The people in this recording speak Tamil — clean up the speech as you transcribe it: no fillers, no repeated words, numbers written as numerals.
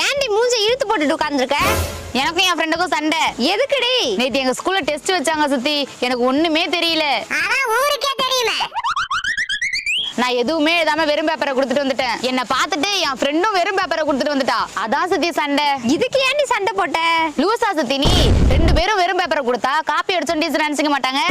ஏன்டி மூஞ்ச இழுத்து போட்டுட்டு உட்கார்ந்துருக்க? எனக்கும் என் ஃப்ரெண்டுக்கும் சண்டை. எதுக்குடி? நேத்து எங்க ஸ்கூல்ல டெஸ்ட் வச்சாங்க சித்தி. எனக்கு ஒண்ணுமே தெரியல. அதான் ஊருக்கே தெரியுமே. நான் எதுவுமே எழுதாம வெறும் பேப்பரை கொடுத்துட்டு வந்துட்டேன். என்ன பார்த்துட்டு என் ஃப்ரெண்டும் வெறும் பேப்பரை கொடுத்துட்டு வந்துட்டா. அதான் சித்தி சண்டை. இதுக்கு ஏன்டி சண்டை போட்ட? லூசா சித்தி நீ? 2 பேரும் வெறும் பேப்பரை கொடுத்தா காப்பி அடிச்சோம் டீச்சர் நினைச்சுக்க மாட்டாங்க.